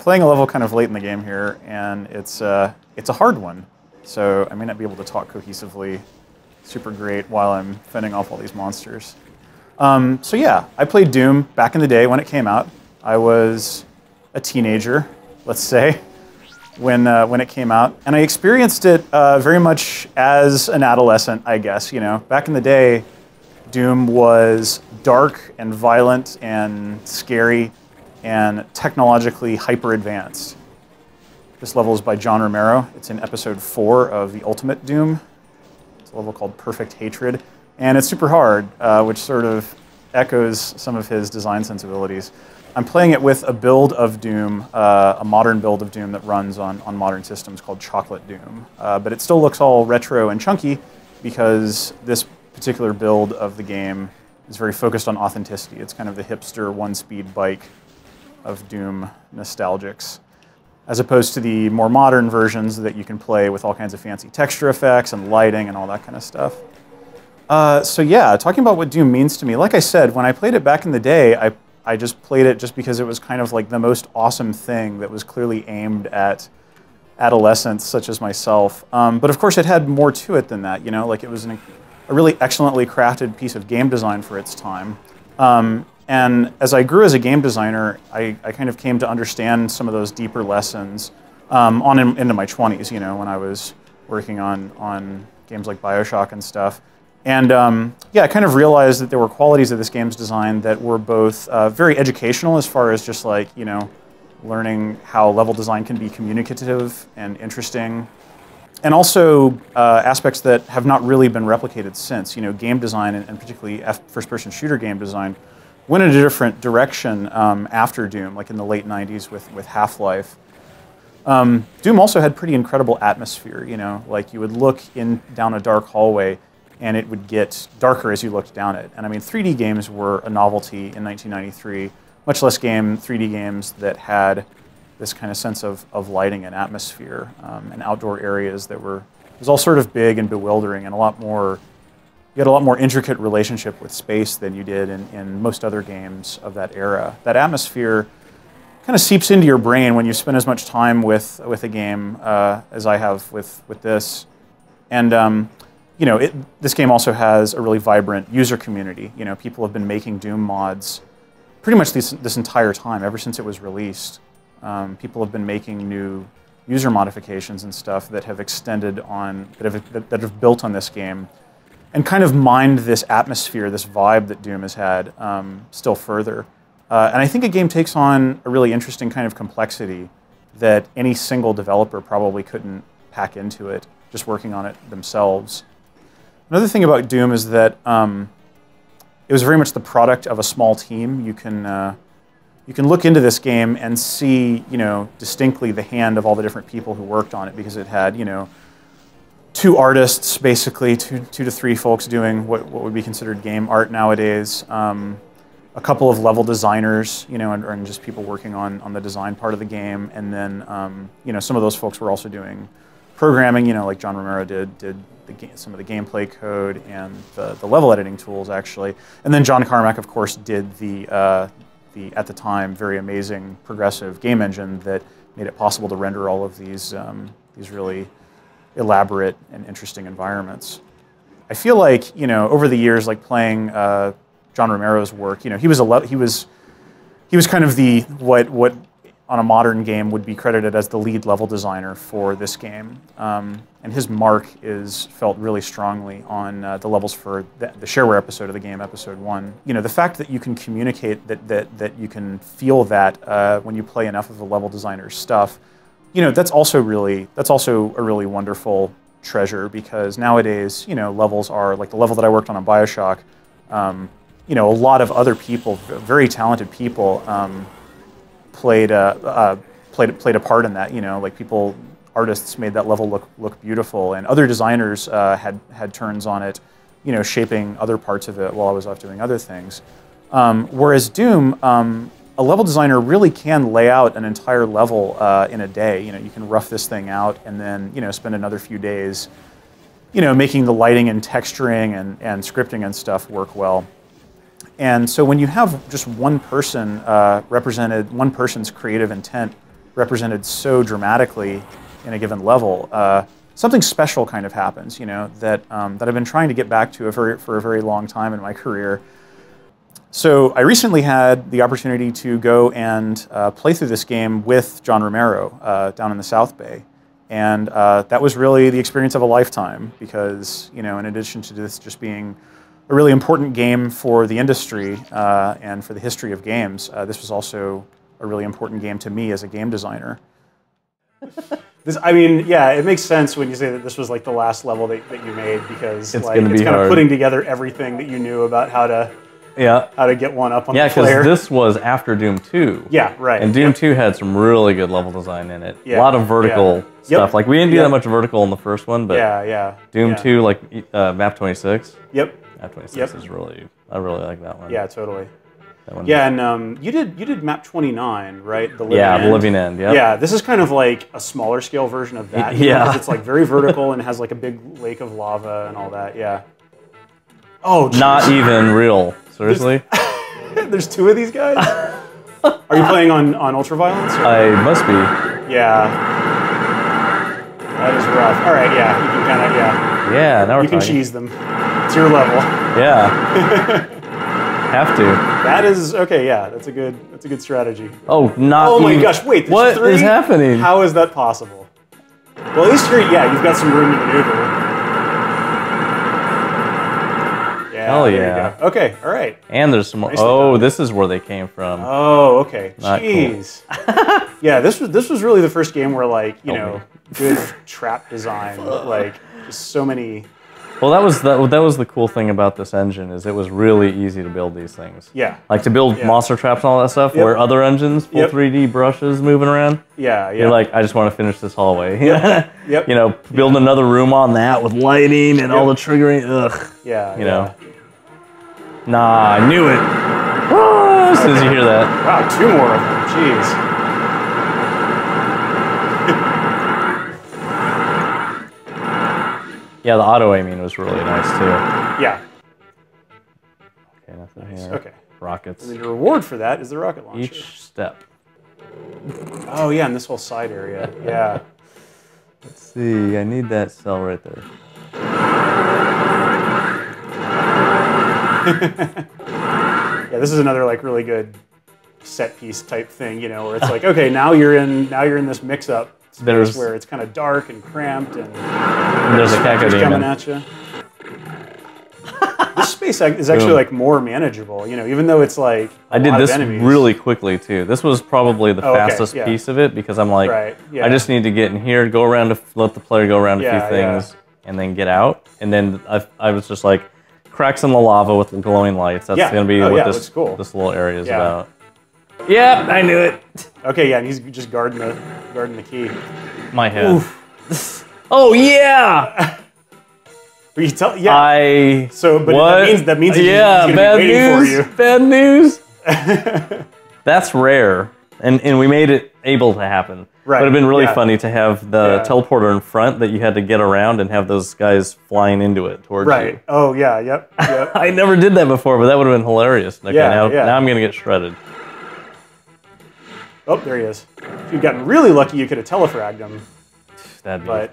playing a level kind of late in the game here, and it's a hard one. So I may not be able to talk cohesively super great while I'm fending off all these monsters. So yeah, I played Doom back in the day when it came out. I was a teenager, let's say, when it came out, and I experienced it very much as an adolescent, I guess. You know, back in the day, Doom was dark and violent and scary and technologically hyper advanced. This level is by John Romero. It's in episode 4 of the Ultimate Doom. It's a level called Perfect Hatred, and it's super hard, which sort of echoes some of his design sensibilities. I'm playing it with a build of Doom, a modern build of Doom that runs on modern systems called Chocolate Doom. But it still looks all retro and chunky because this particular build of the game is very focused on authenticity. It's kind of the hipster one-speed bike of Doom nostalgics, as opposed to the more modern versions that you can play with all kinds of fancy texture effects and lighting and all that kind of stuff. So yeah, talking about what Doom means to me, like I said, when I played it back in the day, I just played it just because it was kind of like the most awesome thing that was clearly aimed at adolescents such as myself. But of course it had more to it than that, you know, like it was a really excellently crafted piece of game design for its time. And as I grew as a game designer, I kind of came to understand some of those deeper lessons into my 20s, you know, when I was working on games like BioShock and stuff. And yeah, I kind of realized that there were qualities of this game's design that were both very educational as far as just like, you know, learning how level design can be communicative and interesting, and also aspects that have not really been replicated since. You know, game design, and particularly first-person shooter game design, went in a different direction after Doom, like in the late 90s with Half-Life. Doom also had pretty incredible atmosphere, you know, like you would look down a dark hallway and it would get darker as you looked down it. And I mean, 3D games were a novelty in 1993, much less 3D games that had this kind of sense of lighting and atmosphere and outdoor areas that it was all sort of big and bewildering and you had a lot more intricate relationship with space than you did in most other games of that era. That atmosphere kind of seeps into your brain when you spend as much time with a game as I have with this. And you know, this game also has a really vibrant user community. You know, people have been making Doom mods pretty much this entire time, ever since it was released. People have been making new user modifications and stuff that have extended on, that have built on this game, and kind of mined this atmosphere, this vibe that Doom has had still further. And I think a game takes on a really interesting kind of complexity that any single developer probably couldn't pack into it, just working on it themselves. Another thing about Doom is that it was very much the product of a small team. You can look into this game and see, you know, distinctly the hand of all the different people who worked on it, because it had, you know, 2 artists, basically, two to 3 folks doing what would be considered game art nowadays, a couple of level designers, you know, and just people working on the design part of the game, and then, you know, some of those folks were also doing programming, you know, like John Romero did some of the gameplay code and the level editing tools, actually. And then John Carmack, of course, did the at the time, very amazing progressive game engine that made it possible to render all of these really elaborate and interesting environments. I feel like, you know, over the years, like playing John Romero's work, you know, he was kind of the what on a modern game would be credited as the lead level designer for this game, and his mark is felt really strongly on the levels for the shareware episode of the game, episode 1. You know, the fact that you can communicate that you can feel that when you play enough of the level designer's stuff, you know, that's also a really wonderful treasure, because nowadays, you know, levels are like the level that I worked on BioShock. You know, a lot of other people, very talented people, played a part in that. You know, like artists made that level look beautiful, and other designers had turns on it, you know, shaping other parts of it while I was off doing other things. Whereas Doom, a level designer really can lay out an entire level in a day. You know, you can rough this thing out and then, you know, spend another few days, you know, making the lighting and texturing and scripting and stuff work well. And so when you have just one person one person's creative intent represented so dramatically in a given level, something special kind of happens, you know, that I've been trying to get back to for a very long time in my career. So I recently had the opportunity to go and play through this game with John Romero down in the South Bay. And that was really the experience of a lifetime because, you know, in addition to this just being a really important game for the industry and for the history of games, this was also a really important game to me as a game designer. I mean, yeah, it makes sense when you say that this was like the last level that you made because it's kind of putting together everything that you knew about how to get one up on the player. Yeah, because this was after Doom 2. Yeah, right. And Doom 2 had some really good level design in it. Yeah, a lot of vertical stuff. Like, we didn't do that much vertical in the first one, but Doom 2, like Map 26. Yep. Map 26 is really, I really like that one. Yeah, totally. Yeah, and you did Map 29, right? The Living End. The Living End, yeah. Yeah, this is kind of like a smaller scale version of that. Yeah. Because it's like very vertical and has like a big lake of lava and all that, yeah. Oh, geez. Not even real. Seriously? There's two of these guys? Are you playing on Ultraviolence? I must be. Yeah. That is rough. All right, yeah, you can kind of, Yeah, now we're You can cheese them. It's your level. Yeah. Have to. That is okay. Yeah, that's a good strategy. Oh, not. Oh my gosh! Wait, there's what three? Is happening? How is that possible? Well, at least here, you've got some room to maneuver. Yeah. Hell there yeah. you go. Okay. All right. And there's some more. Oh, this is where they came from. Oh, okay. Not Jeez. Cool. Yeah, this was really the first game where good trap design, like just so many. Well, that was the cool thing about this engine is it was really easy to build these things. Yeah. Like to build monster traps and all that stuff, where other engines, full 3D brushes moving around. Yeah, yeah. You're like, I just want to finish this hallway. Yep. You know, build another room on that with lighting and all the triggering. Ugh. Yeah. You know. Nah, I knew it. Oh, as soon as you hear that. Wow, two more of them. Jeez. Yeah, the auto aiming was really nice too. Yeah. Okay, nothing here. Okay. Rockets. And the reward for that is the rocket launcher. Each step. Oh yeah, and this whole side area. Yeah. Let's see. I need that cell right there. Yeah, this is another like really good set piece type thing, you know, where it's like, okay, now you're in this mix-up space where it's kind of dark and cramped and there's a cacodemon coming at you. This space is actually like more manageable, you know, even though it's like I did this really quickly too. This was probably the fastest piece of it because I'm like, I just need to get in here, go around to let the player go around a few things, and then get out. And then I was just like, cracks in the lava with the glowing lights. That's going to be what this little area is about. Yep, I knew it. Okay, yeah, and he's just guarding the key. My head. Oh yeah. But you tell, that means he's gonna be waiting for you. Bad news. That's rare, and we made it able to happen. Right. It would have been really funny to have the teleporter in front that you had to get around and have those guys flying into it towards you. Right. Oh yeah. Yep. I never did that before, but that would have been hilarious. Okay, now I'm gonna get shredded. Oh, there he is. If you'd gotten really lucky, you could have telefragged him. I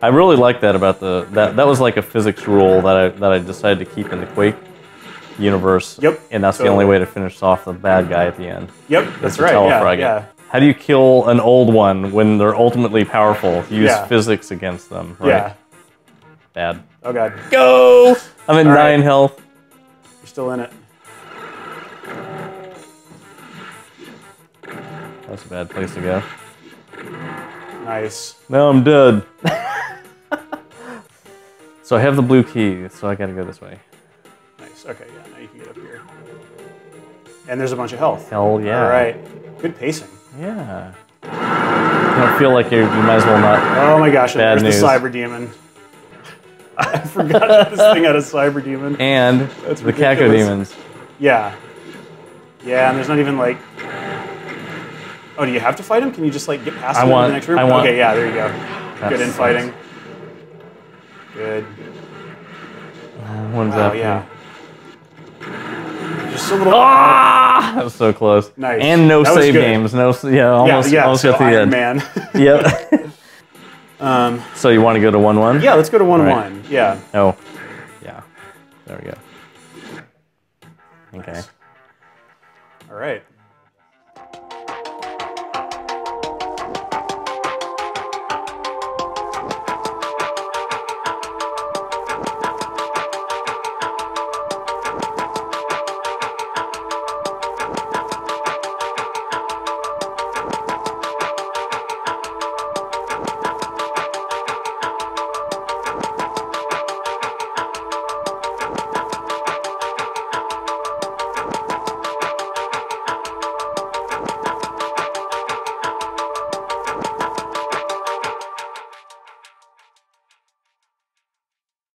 really like that about that was like a physics rule that I decided to keep in the Quake universe. Yep. And that's the only way to finish off the bad guy at the end. Yep, that's right. Yeah. How do you kill an old one when they're ultimately powerful? You use physics against them, right? Yeah. Bad. Oh god. Go! I'm at 9 health. You're still in it. That's a bad place to go. Nice. Now I'm dead. So I have the blue key, so I gotta go this way. Nice. Okay, yeah, now you can get up here. And there's a bunch of health. Hell yeah. All right. Good pacing. Yeah. You don't feel like you might as well not. Oh my gosh, there's the cyber demon. I forgot that this thing had a cyber demon. And the cacodemons. Yeah. Yeah, and there's not even like... Oh, do you have to fight him? Can you just like get past him in the next room? Okay, yeah, there you go. Good infighting. Good. One's up. Yeah. Just a little. Ah! Ah, that was so close. Nice. And no save games. No, almost got to the end. Man. Yep. So you want to go to 1-1? Yeah, let's go to 1-1. Right. Yeah. Oh, yeah. There we go. Okay. All right.